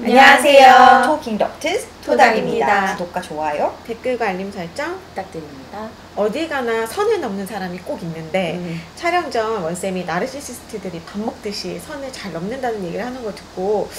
안녕하세요. 토킹 덕트스 토닥입니다. 토닥입니다. 구독과 좋아요, 댓글과 알림 설정 부탁드립니다. 어디 가나 선을 넘는 사람이 꼭 있는데 촬영 전 원쌤이 나르시시스트들이 밥 먹듯이 선을 잘 넘는다는 얘기를 하는 걸 듣고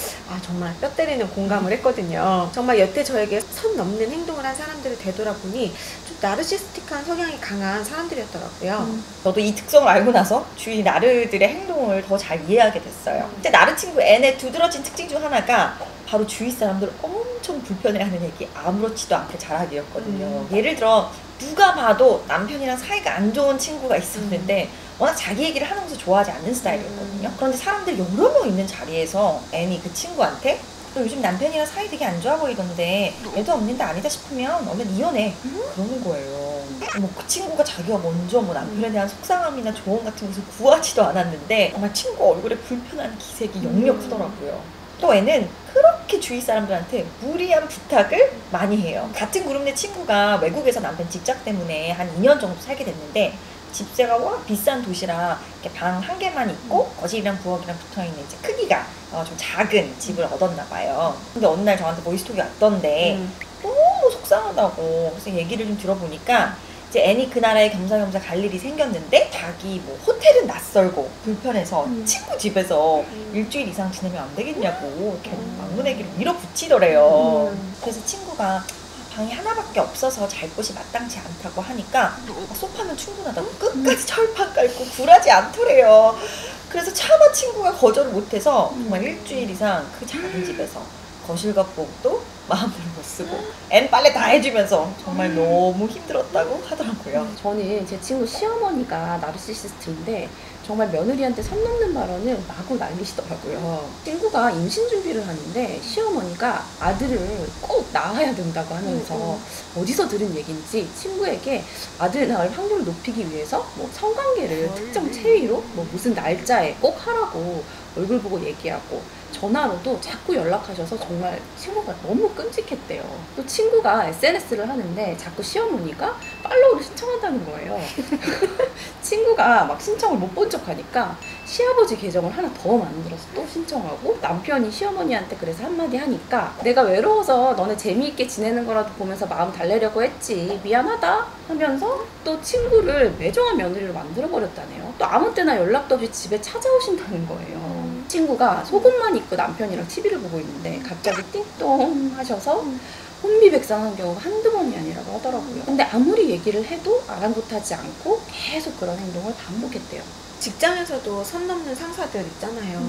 정말 뼈 때리는 공감을 했거든요. 정말 여태 저에게 선 넘는 행동을 한 사람들을 되돌아보니 좀 나르시스틱한 성향이 강한 사람들이었더라고요. 저도 이 특성을 알고 나서 주위 나르들의 행동을 더 잘 이해하게 됐어요. 근데 나르 친구 N의 두드러진 특징 중 하나가 바로 주위 사람들을 엄청 불편해하는 얘기 아무렇지도 않게 잘하기였거든요. 예를 들어 누가 봐도 남편이랑 사이가 안 좋은 친구가 있었는데 워낙 자기 얘기를 하는 것을 좋아하지 않는 스타일이었거든요. 그런데 사람들이 여러 명 있는 자리에서 N이 그 친구한테 너 요즘 남편이랑 사이 되게 안 좋아 보이던데 얘도 없는데 아니다 싶으면 얼른 이혼해 그러는 거예요. 뭐 그 친구가 자기가 먼저 뭐 남편에 대한 속상함이나 조언 같은 것을 구하지도 않았는데 정말 친구 얼굴에 불편한 기색이 역력하더라고요. 또 애는 그렇게 주위 사람들한테 무리한 부탁을 많이 해요. 같은 그룹 내 친구가 외국에서 남편 직장 때문에 한 2년 정도 살게 됐는데 집세가 워낙 비싼 도시라 방 한 개만 있고 거실이랑 부엌이랑 붙어있는 이제 크기가 좀 작은 집을 얻었나 봐요. 근데 어느 날 저한테 보이스톡이 왔던데 너무 속상하다고. 그래서 얘기를 좀 들어보니까 이제 애니 그 나라에 겸사겸사 갈 일이 생겼는데 자기 뭐 호텔은 낯설고 불편해서 친구 집에서 일주일 이상 지내면 안 되겠냐고 이렇게 막무내기로 밀어붙이더래요. 그래서 친구가 방이 하나밖에 없어서 잘 곳이 마땅치 않다고 하니까 소파는 충분하다고 끝까지 철판 깔고 굴하지 않더래요. 그래서 차마 친구가 거절을 못해서 정말 일주일 이상 그 작은 집에서 거실과 부엌도 마음대로 못 쓰고 앤 빨래 다 해주면서 정말 너무 힘들었다고 하더라고요. 저는 제 친구 시어머니가 나르시시스트인데 정말 며느리한테 선 넘는 발언을 마구 날리시더라고요. 친구가 임신 준비를 하는데 시어머니가 아들을 꼭 낳아야 된다고 하면서 어디서 들은 얘기인지 친구에게 아들 낳을 확률을 높이기 위해서 뭐 성관계를 특정 체위로 뭐 무슨 날짜에 꼭 하라고 얼굴 보고 얘기하고 전화로도 자꾸 연락하셔서 정말 친구가 너무 끔찍했대요. 또 친구가 SNS를 하는데 자꾸 시어머니가 팔로우를 신청한다는 거예요. 친구가 막 신청을 못 본 척 하니까 시아버지 계정을 하나 더 만들어서 또 신청하고 남편이 시어머니한테 그래서 한마디 하니까 내가 외로워서 너네 재미있게 지내는 거라도 보면서 마음 달래려고 했지 미안하다 하면서 또 친구를 매정한 며느리로 만들어버렸다네요. 또 아무 때나 연락도 없이 집에 찾아오신다는 거예요. 친구가 속옷만 입고 남편이랑 TV를 보고 있는데 갑자기 띵동 하셔서 혼비백산한 경우가 한두 번이 아니라고 하더라고요. 근데 아무리 얘기를 해도 아랑곳하지 않고 계속 그런 행동을 반복했대요. 직장에서도 선 넘는 상사들 있잖아요.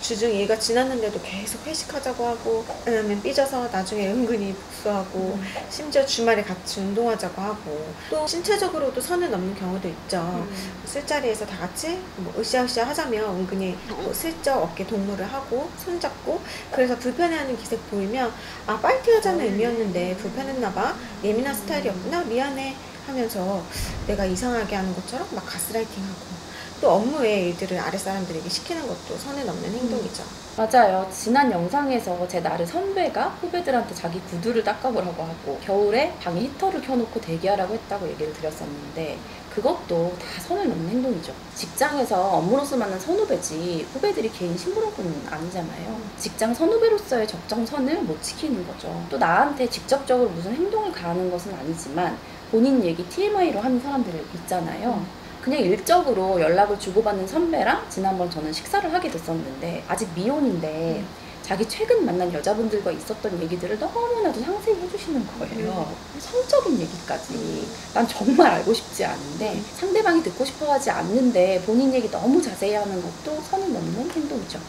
주중 일과 지났는데도 계속 회식하자고 하고 왜냐면 삐져서 나중에 은근히 복수하고 심지어 주말에 같이 운동하자고 하고 또 신체적으로도 선을 넘는 경우도 있죠. 술자리에서 다 같이 뭐 으쌰으쌰 하자면 은근히 뭐 슬쩍 어깨 동무를 하고 손잡고 그래서 불편해하는 기색 보이면 파이팅하자는 의미였는데 불편했나봐 예민한 스타일이었구나 미안해 하면서 내가 이상하게 하는 것처럼 막 가스라이팅하고 또 업무의 일들을 아랫사람들에게 시키는 것도 선을 넘는 행동이죠. 맞아요. 지난 영상에서 제 나르 선배가 후배들한테 자기 구두를 닦아보라고 하고 겨울에 방에 히터를 켜놓고 대기하라고 했다고 얘기를 드렸었는데 그것도 다 선을 넘는 행동이죠. 직장에서 업무로서 만난 선후배지 후배들이 개인 심부름꾼은 아니잖아요. 직장 선후배로서의 적정선을 못 지키는 거죠. 또 나한테 직접적으로 무슨 행동을 가하는 것은 아니지만 본인 얘기 TMI로 하는 사람들 있잖아요. 그냥 일적으로 연락을 주고받는 선배랑 지난번 저는 식사를 하게 됐었는데 아직 미혼인데 자기 최근 만난 여자분들과 있었던 얘기들을 너무나도 상세히 해주시는 거예요. 성적인 얘기까지. 난 정말 알고 싶지 않은데 상대방이 듣고 싶어 하지 않는데 본인 얘기 너무 자세히 하는 것도 선을 넘는 행동이죠.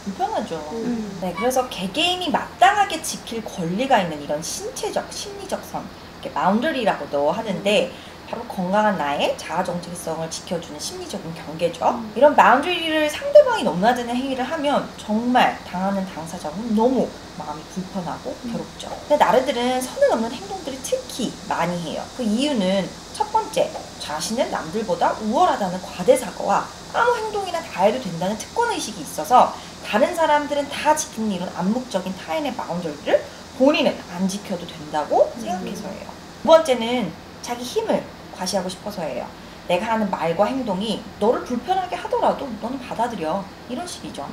불편하죠. 네, 그래서 개개인이 마땅하게 지킬 권리가 있는 이런 신체적, 심리적 선, 이렇게 마운더리라고도 하는데 바로 건강한 나의 자아 정체성을 지켜주는 심리적인 경계죠. 이런 마운더리를 상대방이 넘나드는 행위를 하면 정말 당하는 당사자는 너무 마음이 불편하고 괴롭죠. 근데 나르들은 선을 넘는 행동들이 특히 많이 해요. 그 이유는 첫 번째, 자신은 남들보다 우월하다는 과대 사고와 아무 행동이나 다 해도 된다는 특권의식이 있어서 다른 사람들은 다 지키는 이런 암묵적인 타인의 마운더리를 본인은 안 지켜도 된다고 생각해서예요. 두 번째는 자기 힘을 과시하고 싶어서예요. 내가 하는 말과 행동이 너를 불편하게 하더라도 너는 받아들여. 이런 식이죠.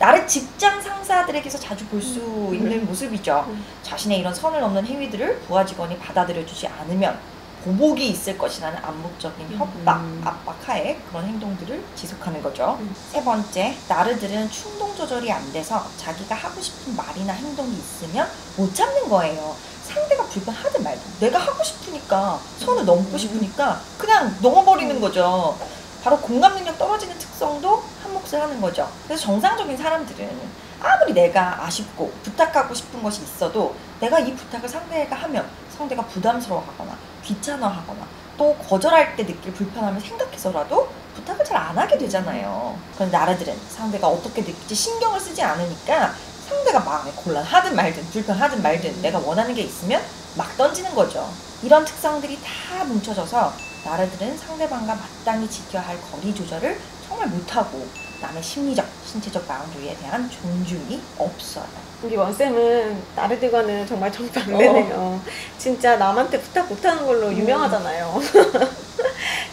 나를 직장 상사들에게서 자주 볼 수 있는 모습이죠. 자신의 이런 선을 넘는 행위들을 부하 직원이 받아들여주지 않으면 보복이 있을 것이라는 암묵적인 협박, 압박하에 그런 행동들을 지속하는 거죠. 세 번째, 나르들은 충동 조절이 안 돼서 자기가 하고 싶은 말이나 행동이 있으면 못 참는 거예요. 상대가 불편하든 말든 내가 하고 싶으니까, 선을 넘고 싶으니까 그냥 넘어버리는 거죠. 바로 공감 능력 떨어지는 특성도 한 몫을 하는 거죠. 그래서 정상적인 사람들은 아무리 내가 아쉽고 부탁하고 싶은 것이 있어도 내가 이 부탁을 상대가 하면 상대가 부담스러워하거나 귀찮아하거나 또 거절할 때 느낄 불편함을 생각해서라도 부탁을 잘 안 하게 되잖아요. 그런데 나라들은 상대가 어떻게 느낄지 신경을 쓰지 않으니까 상대가 마음에 곤란하든 말든 불편하든 말든 내가 원하는 게 있으면 막 던지는 거죠. 이런 특성들이 다 뭉쳐져서 나라들은 상대방과 마땅히 지켜야 할 거리 조절을 정말 못하고 남의 심리적, 신체적 바운더리에 대한 존중이 없어요. 우리 원쌤은 나르들과는 정말 정반대네요. 진짜 남한테 부탁 못하는 걸로 유명하잖아요.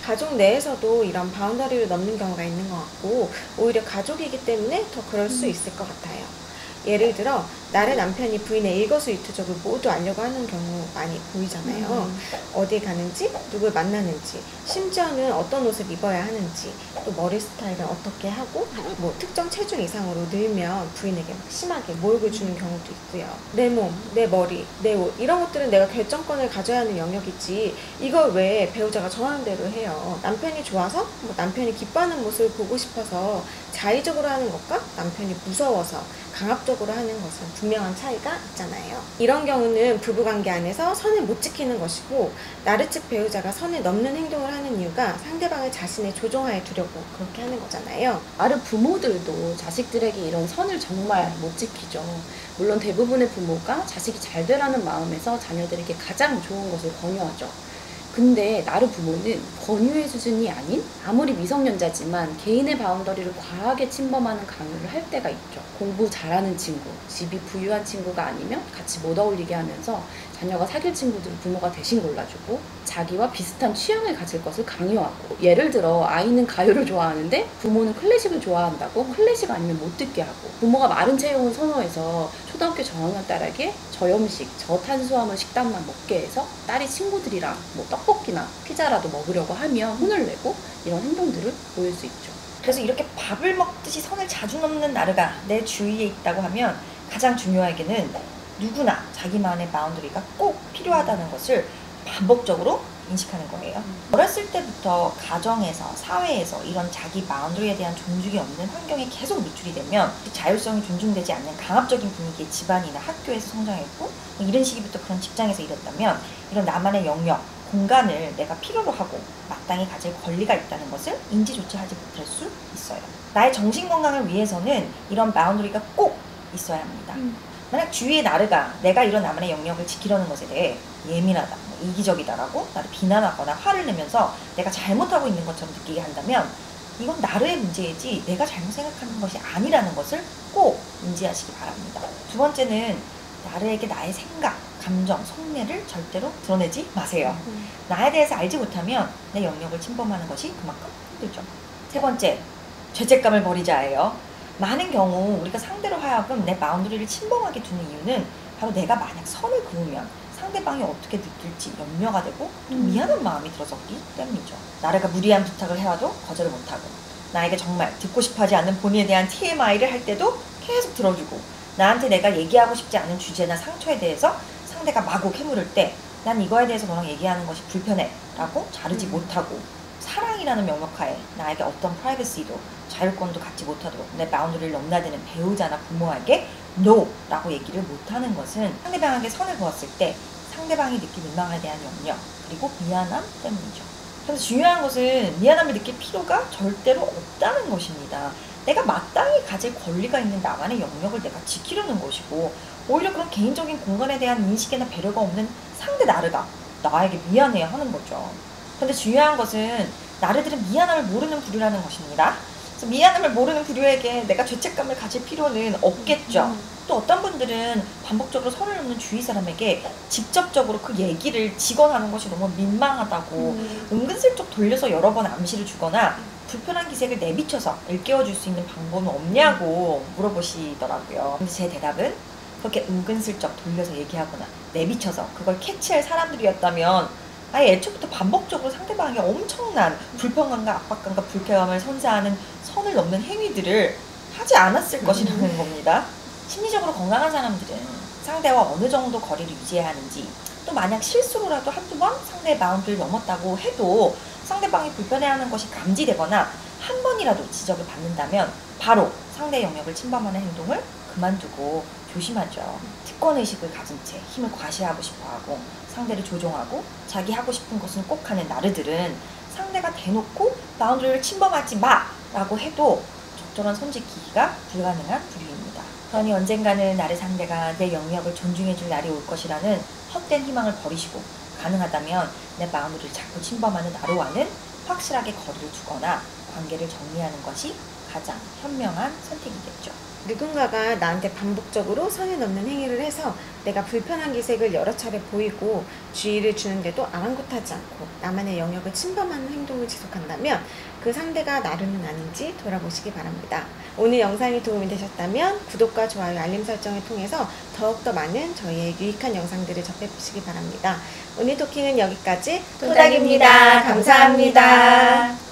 가족 내에서도 이런 바운더리를 넘는 경우가 있는 것 같고 오히려 가족이기 때문에 더 그럴 수 있을 것 같아요. 예를 들어 나의 남편이 부인의 일거수일투족을 모두 알려고 하는 경우 많이 보이잖아요. 어디 가는지, 누굴 만나는지, 심지어는 어떤 옷을 입어야 하는지, 또 머리 스타일은 어떻게 하고 뭐 특정 체중 이상으로 늘면 부인에게 막 심하게 모욕을 주는 경우도 있고요. 내 몸, 내 머리, 내 옷 이런 것들은 내가 결정권을 가져야 하는 영역이지 이걸 왜 배우자가 정하는 대로 해요. 남편이 좋아서 뭐 남편이 기뻐하는 모습을 보고 싶어서 자의적으로 하는 것과 남편이 무서워서 강압적으로 하는 것은 분명한 차이가 있잖아요. 이런 경우는 부부관계 안에서 선을 못 지키는 것이고 나르 측 배우자가 선을 넘는 행동을 하는 이유가 상대방을 자신의 조종하에 두려고 그렇게 하는 거잖아요. 나르 부모들도 자식들에게 이런 선을 정말 못 지키죠. 물론 대부분의 부모가 자식이 잘 되라는 마음에서 자녀들에게 가장 좋은 것을 권유하죠. 근데 나르 부모는 권유의 수준이 아닌 아무리 미성년자지만 개인의 바운더리를 과하게 침범하는 강요를 할 때가 있죠. 공부 잘하는 친구, 집이 부유한 친구가 아니면 같이 못 어울리게 하면서 자녀가 사귈 친구들을 부모가 대신 골라주고 자기와 비슷한 취향을 가질 것을 강요하고, 예를 들어 아이는 가요를 좋아하는데 부모는 클래식을 좋아한다고 클래식 아니면 못 듣게 하고, 부모가 마른 체형을 선호해서 초등학교 저학년 딸에게 저염식, 저탄수화물 식단만 먹게 해서 딸이 친구들이랑 뭐 떡볶이나 피자라도 먹으려고 하면 혼을 내고 이런 행동들을 보일 수 있죠. 그래서 이렇게 밥을 먹듯이 선을 자주 넘는 나르가 내 주위에 있다고 하면 가장 중요한 게는 누구나 자기만의 바운더리가 꼭 필요하다는 것을 반복적으로 인식하는 거예요. 어렸을 때부터 가정에서, 사회에서 이런 자기 바운더리에 대한 존중이 없는 환경에 계속 노출이 되면 자율성이 존중되지 않는 강압적인 분위기의 집안이나 학교에서 성장했고 이런 시기부터 그런 직장에서 일했다면 이런 나만의 영역, 공간을 내가 필요로 하고 마땅히 가질 권리가 있다는 것을 인지조차 하지 못할 수 있어요. 나의 정신건강을 위해서는 이런 바운더리가 꼭 있어야 합니다. 만약 주위의 나르가 내가 이런 나만의 영역을 지키려는 것에 대해 예민하다, 이기적이다라고 나를 비난하거나 화를 내면서 내가 잘못하고 있는 것처럼 느끼게 한다면 이건 나르의 문제이지 내가 잘못 생각하는 것이 아니라는 것을 꼭 인지하시기 바랍니다. 두 번째는 나르에게 나의 생각, 감정, 속내를 절대로 드러내지 마세요. 나에 대해서 알지 못하면 내 영역을 침범하는 것이 그만큼 힘들죠. 세 번째, 죄책감을 버리자예요. 많은 경우 우리가 상대로 하여금 내 바운더리를 침범하게 두는 이유는 바로 내가 만약 선을 그으면 상대방이 어떻게 느낄지 염려가 되고 미안한 마음이 들어서기 때문이죠. 나르가 무리한 부탁을 해와도 거절을 못하고 나에게 정말 듣고 싶어하지 않는 본인에 대한 TMI를 할 때도 계속 들어주고 나한테 내가 얘기하고 싶지 않은 주제나 상처에 대해서 상대가 마구 캐물을 때 난 이거에 대해서 너랑 얘기하는 것이 불편해 라고 자르지 못하고 사랑이라는 명목하에 나에게 어떤 프라이버시도 자율권도 갖지 못하도록 내 바운더리를 넘나드는 배우자나 부모에게 NO! 라고 얘기를 못하는 것은 상대방에게 선을 그었을 때 상대방이 느낄 민망에 대한 염려 그리고 미안함 때문이죠. 그래서 중요한 것은 미안함을 느낄 필요가 절대로 없다는 것입니다. 내가 마땅히 가질 권리가 있는 나만의 영역을 내가 지키려는 것이고 오히려 그런 개인적인 공간에 대한 인식이나 배려가 없는 상대 나르가 나에게 미안해야 하는 거죠. 근데 중요한 것은 나르들은 미안함을 모르는 부류라는 것입니다. 그래서 미안함을 모르는 부류에게 내가 죄책감을 가질 필요는 없겠죠. 또 어떤 분들은 반복적으로 선을 넘는 주위 사람에게 직접적으로 그 얘기를 직언하는 것이 너무 민망하다고 은근슬쩍 돌려서 여러 번 암시를 주거나 불편한 기색을 내비쳐서 일깨워줄 수 있는 방법은 없냐고 물어보시더라고요. 근데 제 대답은 그렇게 은근슬쩍 돌려서 얘기하거나 내비쳐서 그걸 캐치할 사람들이었다면 아예 애초부터 반복적으로 상대방에게 엄청난 불편감과 압박감과 불쾌감을 선사하는 선을 넘는 행위들을 하지 않았을 것이라는 겁니다. 심리적으로 건강한 사람들은 상대와 어느 정도 거리를 유지해야 하는지, 또 만약 실수로라도 한두 번 상대의 마운드를 넘었다고 해도 상대방이 불편해하는 것이 감지되거나 한 번이라도 지적을 받는다면 바로 상대의 영역을 침범하는 행동을 그만두고 조심하죠. 특권의식을 가진 채 힘을 과시하고 싶어하고 상대를 조종하고 자기 하고 싶은 것은 꼭 하는 나르들은 상대가 대놓고 바운드리를 침범하지 마! 라고 해도 적절한 손짓기가 불가능한 부류입니다. 그러니 언젠가는 나를 상대가 내 영역을 존중해줄 날이 올 것이라는 헛된 희망을 버리시고 가능하다면 내 바운드리를 자꾸 침범하는 나로와는 확실하게 거리를 두거나 관계를 정리하는 것이 가장 현명한 선택이겠죠. 누군가가 나한테 반복적으로 선을 넘는 행위를 해서 내가 불편한 기색을 여러 차례 보이고 주의를 주는데도 아랑곳하지 않고 나만의 영역을 침범하는 행동을 지속한다면 그 상대가 나루는 아닌지 돌아보시기 바랍니다. 오늘 영상이 도움이 되셨다면 구독과 좋아요, 알림 설정을 통해서 더욱더 많은 저희의 유익한 영상들을 접해보시기 바랍니다. 오늘 토킹은 여기까지. 토닥입니다. 감사합니다.